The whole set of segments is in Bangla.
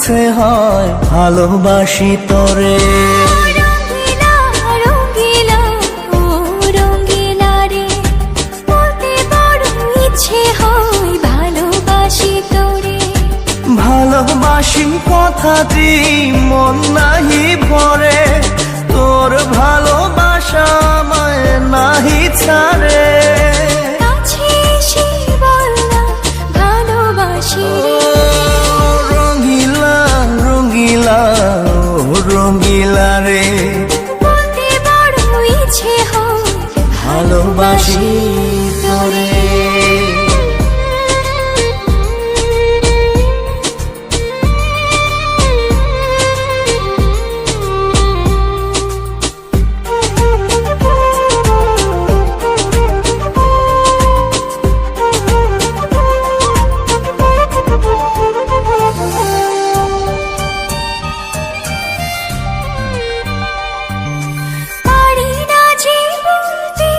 ইচ্ছে হয় ভালোবাসি তোরে। রঙ্গিলা রঙ্গিলা ও রঙ্গিলা রে, বলতে বড় ইচ্ছে হয় ভালোবাসি তোরে। ভালোবাসি কথাটি মন নাহি ভরে, তোর ভালোবাসা আমায় নাহি ছাড়ে। কাছে এসে বল না ভালোবাসি রে। রঙ্গিলা রঙ্গিলা ও রঙ্গিলা রে, বলতে বড় ইচ্ছে হয় ভালোবাসি তোরে। পারি না যে বলতে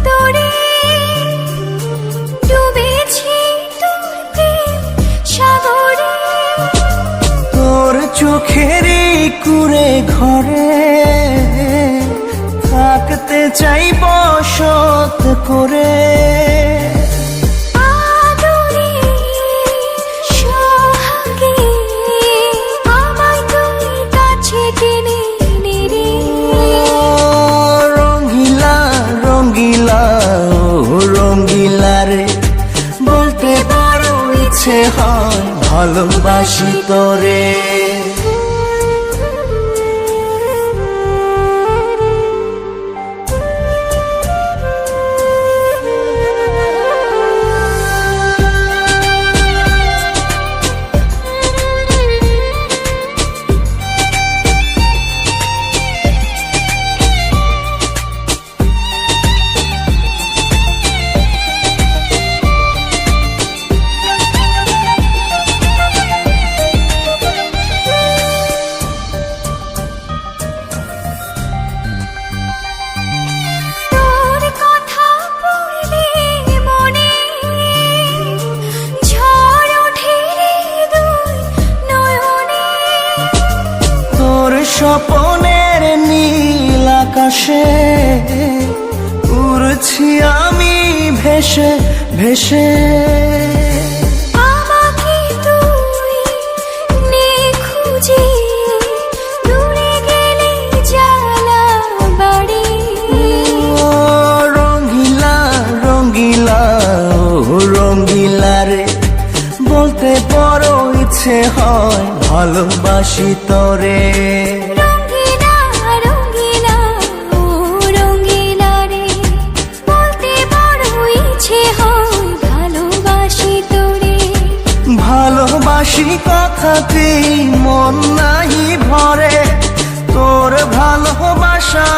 তোরে, ডুবেছি তোর প্রেম সাগরে। তোর চোখেরই কুঁড়ে ঘরে থাকতে চাই বসত করে। আদরে সোহাগে আমায় তুই কাছে টেনে নে রে। রঙ্গিলা রঙ্গিলা ও রঙ্গিলা রে, বলতে বড় ইচ্ছে হয় ভালোবাসি তোরে। তোর কথা পড়লে মনে ঝড় ওঠে রে দুই নয়নে। তোর স্বপনের নীল আকাশে উড়ছি আমি ভেসে ভেসে। আমাকে তুই নে খুঁজে, দূরে গেলে জ্বালা বাড়ে। ও রঙ্গিলা রঙ্গিলা ও রঙ্গিলা রে, বলতে বড় ইচ্ছে হয় ভালোবাসি তোরে। রঙ্গিলা রঙ্গিলা ও রঙ্গিলা রে, বলতে বড় ইচ্ছে হয় ভালোবাসি তোরে। ভালোবাসি কথাটি মন নাহি ভরে, তোর ভালোবাসা